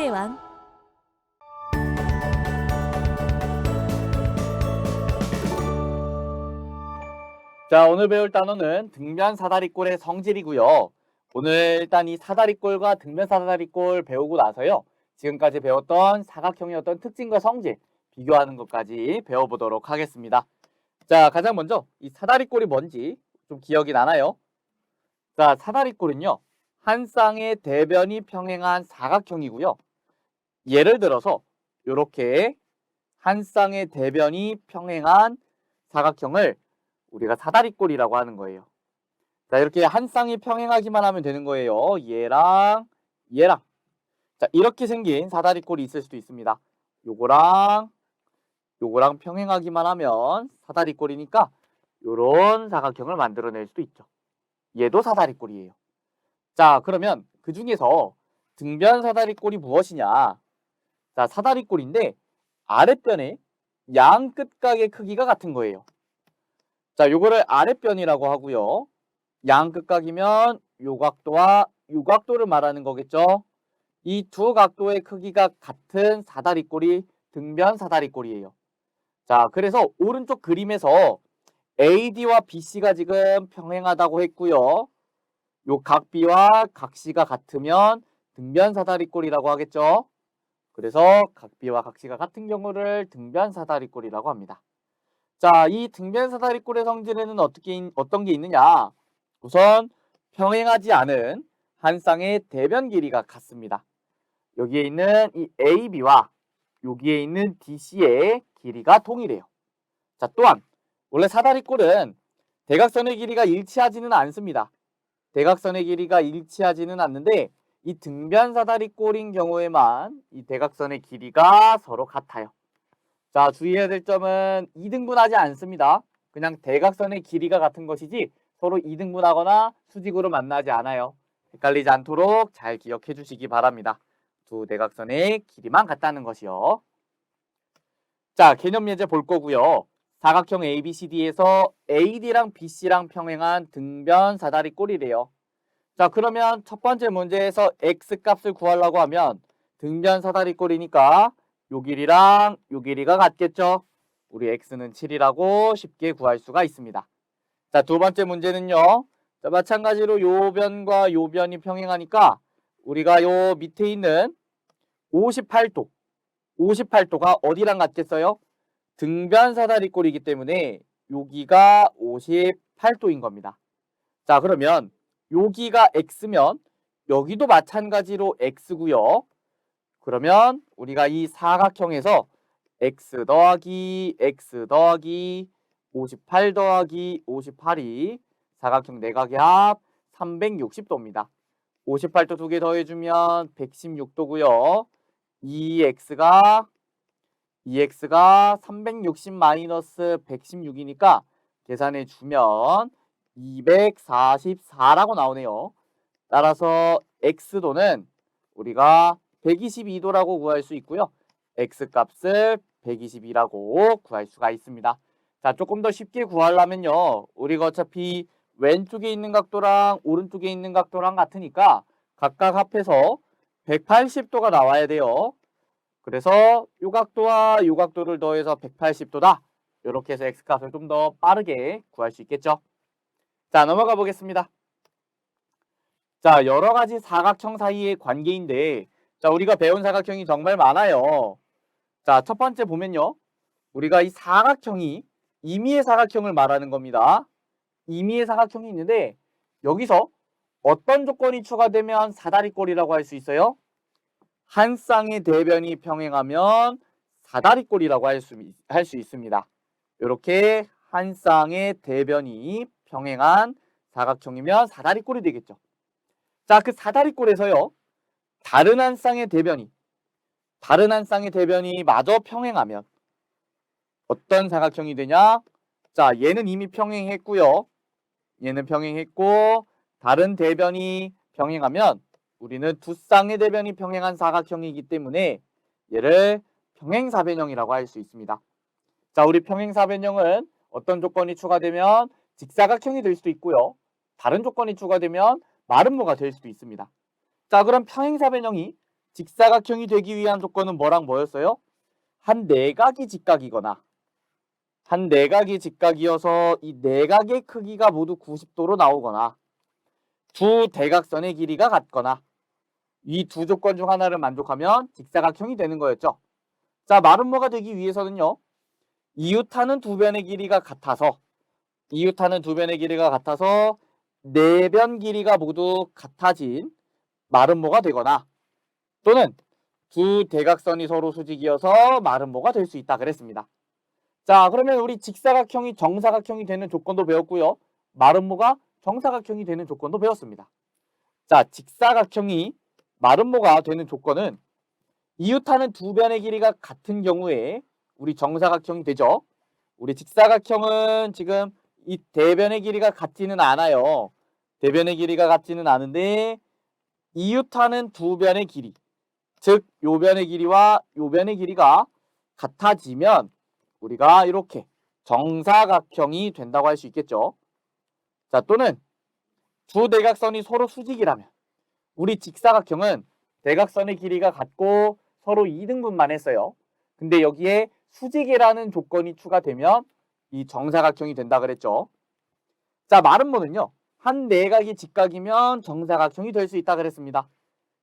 수학의 왕. 자, 오늘 배울 단어는 등변 사다리꼴의 성질이고요. 오늘 일단 이 사다리꼴과 등변 사다리꼴 배우고 나서요. 지금까지 배웠던 사각형의 어떤 특징과 성질 비교하는 것까지 배워보도록 하겠습니다. 자, 가장 먼저 이 사다리꼴이 뭔지 좀 기억이 나나요? 자, 사다리꼴은요. 한 쌍의 대변이 평행한 사각형이고요. 예를 들어서 이렇게 한 쌍의 대변이 평행한 사각형을 우리가 사다리꼴이라고 하는 거예요. 자, 이렇게 한 쌍이 평행하기만 하면 되는 거예요. 얘랑 얘랑. 자, 이렇게 생긴 사다리꼴이 있을 수도 있습니다. 요거랑 요거랑 평행하기만 하면 사다리꼴이니까 요런 사각형을 만들어낼 수도 있죠. 얘도 사다리꼴이에요. 자, 그러면 그 중에서 등변 사다리꼴이 무엇이냐? 자, 사다리꼴인데 아랫변의 양 끝각의 크기가 같은 거예요. 자, 요거를 아랫변이라고 하고요. 양 끝각이면 요 각도와 요 각도를 말하는 거겠죠. 이 두 각도의 크기가 같은 사다리꼴이 등변 사다리꼴이에요. 자, 그래서 오른쪽 그림에서 AD와 BC가 지금 평행하다고 했고요. 요 각 B와 각 C가 같으면 등변 사다리꼴이라고 하겠죠. 그래서 각 B와 각 C가 같은 경우를 등변 사다리꼴이라고 합니다. 자, 이 등변 사다리꼴의 성질에는 어떤 게 있느냐? 우선 평행하지 않은 한 쌍의 대변 길이가 같습니다. 여기에 있는 이 AB와 여기에 있는 DC의 길이가 동일해요. 자, 또한 원래 사다리꼴은 대각선의 길이가 일치하지는 않습니다. 대각선의 길이가 일치하지는 않는데 이 등변 사다리꼴인 경우에만 이 대각선의 길이가 서로 같아요. 자, 주의해야 될 점은 이등분하지 않습니다. 그냥 대각선의 길이가 같은 것이지 서로 이등분하거나 수직으로 만나지 않아요. 헷갈리지 않도록 잘 기억해 주시기 바랍니다. 두 대각선의 길이만 같다는 것이요. 자, 개념 예제 볼 거고요. 사각형 ABCD에서 AD랑 BC랑 평행한 등변 사다리꼴이래요. 자, 그러면 첫 번째 문제에서 X값을 구하려고 하면 등변 사다리꼴이니까 요 길이랑 요 길이가 같겠죠? 우리 X는 7이라고 쉽게 구할 수가 있습니다. 자, 두 번째 문제는요. 자, 마찬가지로 요 변과 요 변이 평행하니까 우리가 요 밑에 있는 58도, 58도가 어디랑 같겠어요? 등변 사다리꼴이기 때문에 여기가 58도인 겁니다. 자, 그러면 여기가 X면 여기도 마찬가지로 X고요. 그러면 우리가 이 사각형에서 X 더하기 X 더하기 58 더하기 58이 사각형 내각의 합 360도입니다. 58도 두 개 더해주면 116도고요. 2X가 360 마이너스 116이니까 계산해 주면 244라고 나오네요. 따라서 X도는 우리가 122도라고 구할 수 있고요. X값을 122라고 구할 수가 있습니다. 자, 조금 더 쉽게 구하려면요. 우리가 어차피 왼쪽에 있는 각도랑 오른쪽에 있는 각도랑 같으니까 각각 합해서 180도가 나와야 돼요. 그래서 요 각도와 요 각도를 더해서 180도다. 이렇게 해서 X값을 좀 더 빠르게 구할 수 있겠죠. 자, 넘어가 보겠습니다. 자, 여러 가지 사각형 사이의 관계인데, 자, 우리가 배운 사각형이 정말 많아요. 자, 첫 번째 보면요. 우리가 이 사각형이 임의의 사각형을 말하는 겁니다. 임의의 사각형이 있는데, 여기서 어떤 조건이 추가되면 사다리꼴이라고 할 수 있어요? 한 쌍의 대변이 평행하면 사다리꼴이라고 할 수 있습니다. 이렇게 한 쌍의 대변이 평행한 사각형이면 사다리꼴이 되겠죠. 자, 그 사다리꼴에서요. 다른 한 쌍의 대변이 마저 평행하면 어떤 사각형이 되냐? 자, 얘는 이미 평행했고요. 얘는 평행했고 다른 대변이 평행하면 우리는 두 쌍의 대변이 평행한 사각형이기 때문에 얘를 평행사변형이라고 할 수 있습니다. 자, 우리 평행사변형은 어떤 조건이 추가되면 직사각형이 될 수도 있고요. 다른 조건이 추가되면 마름모가 될 수도 있습니다. 자, 그럼 평행사변형이 직사각형이 되기 위한 조건은 뭐랑 뭐였어요? 한 내각이 직각이거나 한 내각이 직각이어서 이 내각의 크기가 모두 90도로 나오거나 두 대각선의 길이가 같거나 이 두 조건 중 하나를 만족하면 직사각형이 되는 거였죠. 자, 마름모가 되기 위해서는요. 이웃하는 두 변의 길이가 같아서 네 변 길이가 모두 같아진 마름모가 되거나 또는 두 대각선이 서로 수직이어서 마름모가 될 수 있다 그랬습니다. 자, 그러면 우리 직사각형이 정사각형이 되는 조건도 배웠고요. 마름모가 정사각형이 되는 조건도 배웠습니다. 자, 직사각형이 마름모가 되는 조건은 이웃하는 두 변의 길이가 같은 경우에 우리 정사각형이 되죠. 우리 직사각형은 지금 이 대변의 길이가 같지는 않아요. 대변의 길이가 같지는 않은데 이웃하는 두 변의 길이, 즉 요 변의 길이와 요 변의 길이가 같아지면 우리가 이렇게 정사각형이 된다고 할 수 있겠죠. 자, 또는 두 대각선이 서로 수직이라면 우리 직사각형은 대각선의 길이가 같고 서로 2등분만 했어요. 근데 여기에 수직이라는 조건이 추가되면 이 정사각형이 된다 그랬죠. 자, 마름모는요. 한 내각이 직각이면 정사각형이 될 수 있다 그랬습니다.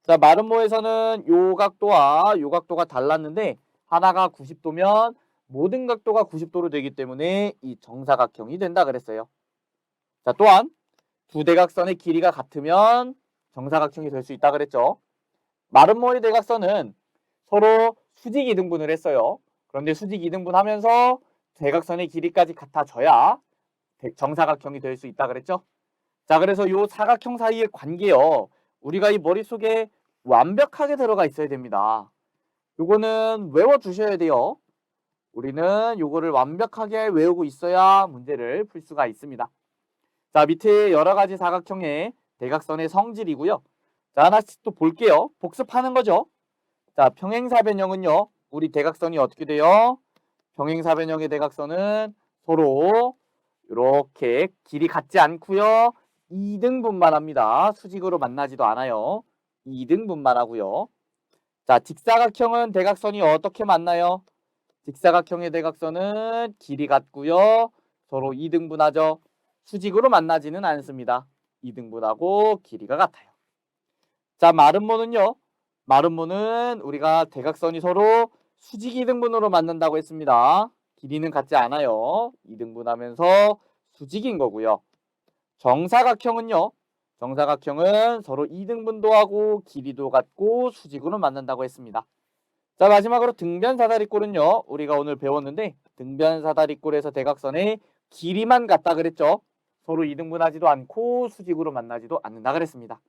자, 마름모에서는 요 각도와 요 각도가 달랐는데 하나가 90도면 모든 각도가 90도로 되기 때문에 이 정사각형이 된다 그랬어요. 자, 또한 두 대각선의 길이가 같으면 정사각형이 될 수 있다 그랬죠. 마름모의 대각선은 서로 수직 이등분을 했어요. 그런데 수직 이등분하면서 대각선의 길이까지 같아져야 정사각형이 될 수 있다 그랬죠. 자, 그래서 요 사각형 사이의 관계요. 우리가 이 머릿속에 완벽하게 들어가 있어야 됩니다. 요거는 외워두셔야 돼요. 우리는 요거를 완벽하게 외우고 있어야 문제를 풀 수가 있습니다. 자, 밑에 여러 가지 사각형의 대각선의 성질이고요. 자, 하나씩 또 볼게요. 복습하는 거죠. 자, 평행사변형은요. 우리 대각선이 어떻게 돼요? 평행사변형의 대각선은 서로 이렇게 길이 같지 않고요. 2등분만 합니다. 수직으로 만나지도 않아요. 2등분만 하고요. 자, 직사각형은 대각선이 어떻게 만나요? 직사각형의 대각선은 길이 같고요. 서로 2등분하죠. 수직으로 만나지는 않습니다. 2등분하고 길이가 같아요. 자, 마름모는요. 마름모는 우리가 대각선이 서로 수직 2등분으로 만난다고 했습니다. 길이는 같지 않아요. 2등분하면서 수직인 거고요. 정사각형은요. 정사각형은 서로 2등분도 하고 길이도 같고 수직으로 만난다고 했습니다. 자, 마지막으로 등변사다리꼴은요. 우리가 오늘 배웠는데 등변사다리꼴에서 대각선의 길이만 같다 그랬죠. 서로 2등분하지도 않고 수직으로 만나지도 않는다 그랬습니다.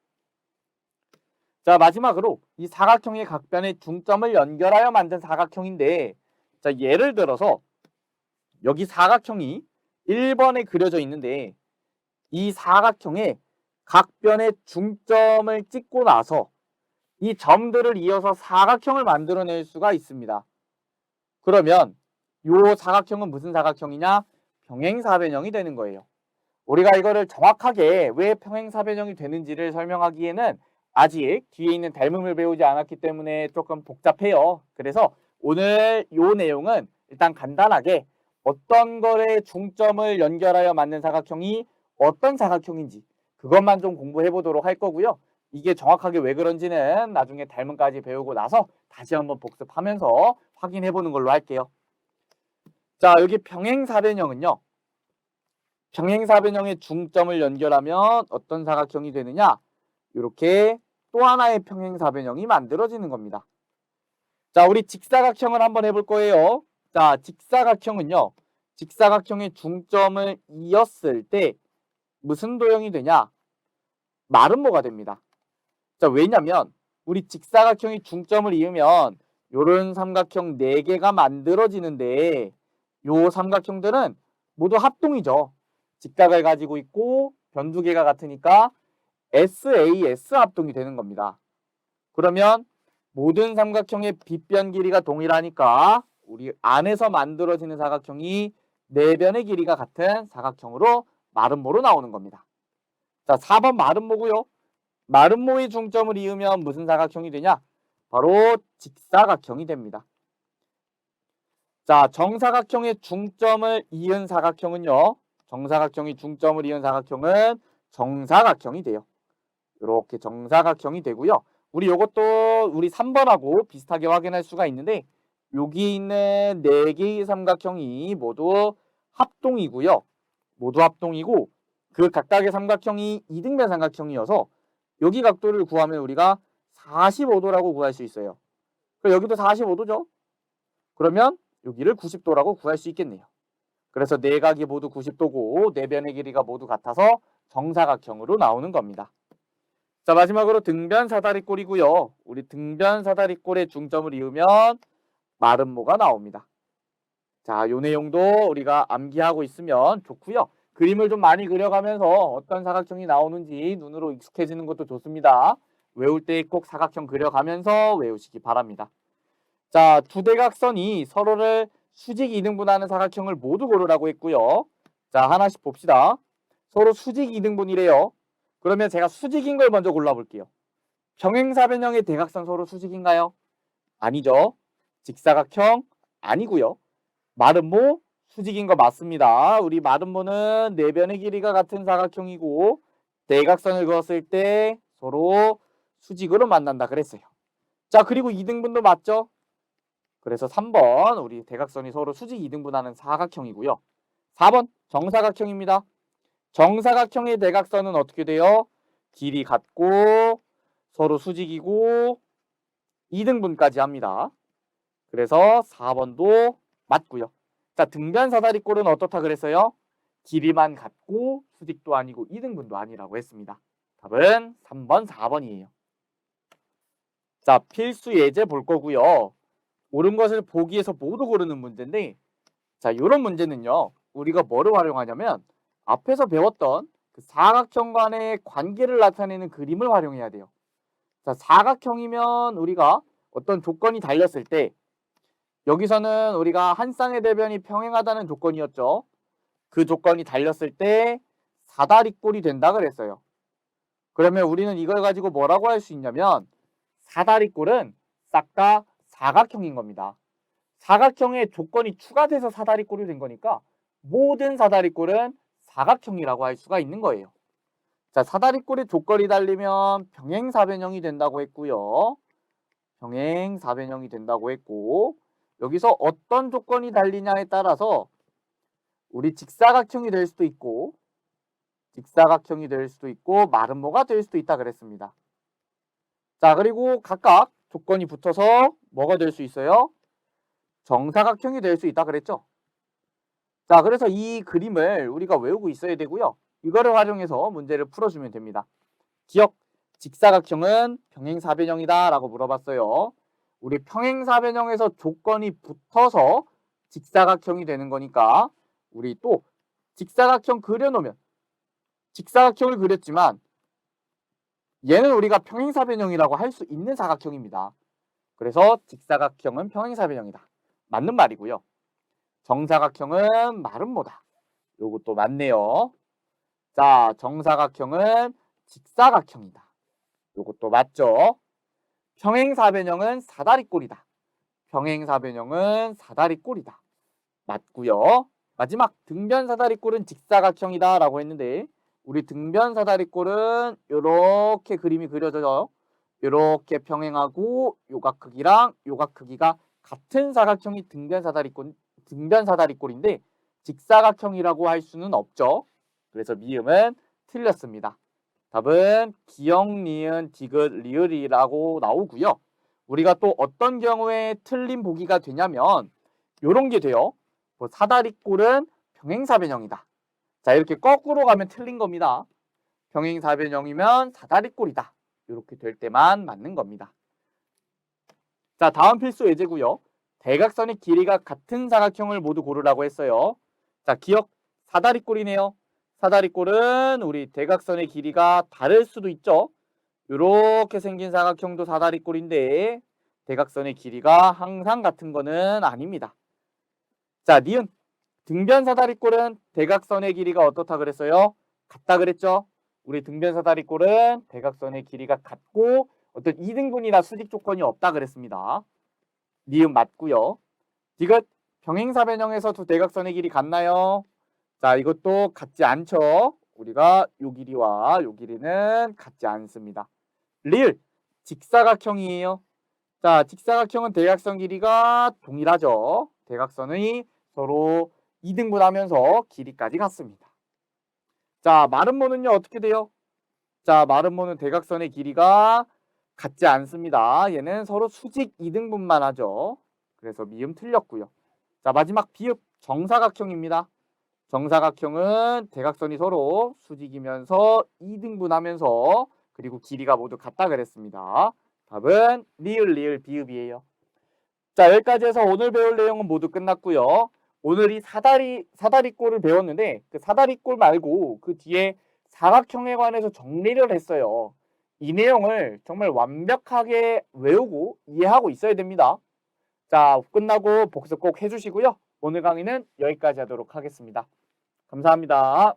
자, 마지막으로 이 사각형의 각변의 중점을 연결하여 만든 사각형인데, 자, 예를 들어서 여기 사각형이 1번에 그려져 있는데 이 사각형의 각변의 중점을 찍고 나서 이 점들을 이어서 사각형을 만들어낼 수가 있습니다. 그러면 이 사각형은 무슨 사각형이냐? 평행사변형이 되는 거예요. 우리가 이거를 정확하게 왜 평행사변형이 되는지를 설명하기에는 아직 뒤에 있는 닮음을 배우지 않았기 때문에 조금 복잡해요. 그래서 오늘 이 내용은 일단 간단하게 어떤 거에 중점을 연결하여 만든 사각형이 어떤 사각형인지 그것만 좀 공부해 보도록 할 거고요. 이게 정확하게 왜 그런지는 나중에 닮음까지 배우고 나서 다시 한번 복습하면서 확인해 보는 걸로 할게요. 자, 여기 평행사변형은요. 평행사변형의 중점을 연결하면 어떤 사각형이 되느냐? 이렇게 또 하나의 평행사변형이 만들어지는 겁니다. 자, 우리 직사각형을 한번 해볼 거예요. 자, 직사각형은요. 직사각형의 중점을 이었을 때 무슨 도형이 되냐? 마름모가 됩니다. 자, 왜냐면 우리 직사각형이 중점을 이으면 요런 삼각형 4개가 만들어지는데 요 삼각형들은 모두 합동이죠. 직각을 가지고 있고 변 2개가 같으니까 SAS 합동이 되는 겁니다. 그러면 모든 삼각형의 빗변 길이가 동일하니까 우리 안에서 만들어지는 사각형이 4변의 길이가 같은 사각형으로 마름모로 나오는 겁니다. 자, 4번 마름모고요. 마름모의 중점을 이으면 무슨 사각형이 되냐? 바로 직사각형이 됩니다. 자, 정사각형의 중점을 이은 사각형은요. 정사각형이 중점을 이은 사각형은 정사각형이 돼요. 이렇게 정사각형이 되고요. 우리 요것도 우리 3번하고 비슷하게 확인할 수가 있는데 여기 있는 4개의 삼각형이 모두 합동이고요. 모두 합동이고 그 각각의 삼각형이 이등변 삼각형이어서 여기 각도를 구하면 우리가 45도라고 구할 수 있어요. 그럼 여기도 45도죠? 그러면 여기를 90도라고 구할 수 있겠네요. 그래서 네 각이 모두 90도고 네 변의 길이가 모두 같아서 정사각형으로 나오는 겁니다. 자, 마지막으로 등변 사다리꼴이고요. 우리 등변 사다리꼴의 중점을 이으면 마름모가 나옵니다. 자, 요 내용도 우리가 암기하고 있으면 좋고요. 그림을 좀 많이 그려가면서 어떤 사각형이 나오는지 눈으로 익숙해지는 것도 좋습니다. 외울 때 꼭 사각형 그려가면서 외우시기 바랍니다. 자, 두 대각선이 서로를 수직 이등분하는 사각형을 모두 고르라고 했고요. 자, 하나씩 봅시다. 서로 수직 이등분이래요. 그러면 제가 수직인 걸 먼저 골라볼게요. 평행사변형의 대각선 서로 수직인가요? 아니죠. 직사각형 아니고요. 마름모 수직인 거 맞습니다. 우리 마름모는 네 변의 길이가 같은 사각형이고 대각선을 그었을 때 서로 수직으로 만난다 그랬어요. 자, 그리고 이등분도 맞죠? 그래서 3번 우리 대각선이 서로 수직 이등분하는 사각형이고요. 4번 정사각형입니다. 정사각형의 대각선은 어떻게 돼요? 길이 같고 서로 수직이고 이등분까지 합니다. 그래서 4번도 맞고요. 자, 등변 사다리꼴은 어떻다 그랬어요? 길이만 같고 수직도 아니고 이등분도 아니라고 했습니다. 답은 3번, 4번이에요. 자, 필수 예제 볼 거고요. 옳은 것을 보기에서 모두 고르는 문제인데 자, 이런 문제는요. 우리가 뭐를 활용하냐면 앞에서 배웠던 그 사각형 간의 관계를 나타내는 그림을 활용해야 돼요. 자, 사각형이면 우리가 어떤 조건이 달렸을 때 여기서는 우리가 한 쌍의 대변이 평행하다는 조건이었죠. 그 조건이 달렸을 때 사다리꼴이 된다 그랬어요. 그러면 우리는 이걸 가지고 뭐라고 할 수 있냐면 사다리꼴은 싹 다 사각형인 겁니다. 사각형의 조건이 추가돼서 사다리꼴이 된 거니까 모든 사다리꼴은 사각형이라고 할 수가 있는 거예요. 자, 사다리꼴의 조건이 달리면 평행사변형이 된다고 했고요. 평행사변형이 된다고 했고 여기서 어떤 조건이 달리냐에 따라서 우리 직사각형이 될 수도 있고 직사각형이 될 수도 있고 마름모가 될 수도 있다 그랬습니다. 자, 그리고 각각 조건이 붙어서 뭐가 될 수 있어요? 정사각형이 될 수 있다 그랬죠. 자, 그래서 이 그림을 우리가 외우고 있어야 되고요. 이거를 활용해서 문제를 풀어주면 됩니다. 기억, 직사각형은 평행사변형이다 라고 물어봤어요. 우리 평행사변형에서 조건이 붙어서 직사각형이 되는 거니까 우리 또 직사각형 그려놓으면 직사각형을 그렸지만 얘는 우리가 평행사변형이라고 할 수 있는 사각형입니다. 그래서 직사각형은 평행사변형이다. 맞는 말이고요. 정사각형은 마름모다. 요것도 맞네요. 자, 정사각형은 직사각형이다. 요것도 맞죠? 평행사변형은 사다리꼴이다. 평행사변형은 사다리꼴이다. 맞고요. 마지막 등변사다리꼴은 직사각형이다 라고 했는데 우리 등변사다리꼴은 이렇게 그림이 그려져요. 이렇게 평행하고 요각 크기랑 요각 크기가 같은 사각형이 등변사다리꼴인데 직사각형이라고 할 수는 없죠. 그래서 미음은 틀렸습니다. 답은 기역, 니은, 디귿, 리을이라고 나오고요. 우리가 또 어떤 경우에 틀린 보기가 되냐면 이런 게 돼요. 뭐 사다리꼴은 평행사변형이다. 자, 이렇게 거꾸로 가면 틀린 겁니다. 평행사변형이면 사다리꼴이다. 이렇게 될 때만 맞는 겁니다. 자, 다음 필수 예제고요. 대각선의 길이가 같은 사각형을 모두 고르라고 했어요. 자, 기억, 사다리꼴이네요. 사다리꼴은 우리 대각선의 길이가 다를 수도 있죠. 이렇게 생긴 사각형도 사다리꼴인데 대각선의 길이가 항상 같은 거는 아닙니다. 자, 니은. 등변사다리꼴은 대각선의 길이가 어떻다 그랬어요? 같다 그랬죠? 우리 등변사다리꼴은 대각선의 길이가 같고 어떤 이등분이나 수직 조건이 없다 그랬습니다. 니은 맞고요. 디귿 평행사 변형에서 두 대각선의 길이 같나요? 자, 이것도 같지 않죠. 우리가 요 길이와 요 길이는 같지 않습니다. 리을 직사각형이에요. 자, 직사각형은 대각선 길이가 동일하죠. 대각선이 서로 이등분하면서 길이까지 같습니다. 자, 마름모는요 어떻게 돼요? 자, 마름모는 대각선의 길이가 같지 않습니다. 얘는 서로 수직 이등분만 하죠. 그래서 미음 틀렸고요. 자, 마지막 비읍 정사각형입니다. 정사각형은 대각선이 서로 수직이면서 이등분하면서 그리고 길이가 모두 같다 그랬습니다. 답은 리을 리을 비읍이에요. 자, 여기까지 해서 오늘 배울 내용은 모두 끝났고요. 오늘 이 사다리꼴을 배웠는데 그 사다리꼴 말고 그 뒤에 사각형에 관해서 정리를 했어요. 이 내용을 정말 완벽하게 외우고 이해하고 있어야 됩니다. 자, 끝나고 복습 꼭 해주시고요. 오늘 강의는 여기까지 하도록 하겠습니다. 감사합니다.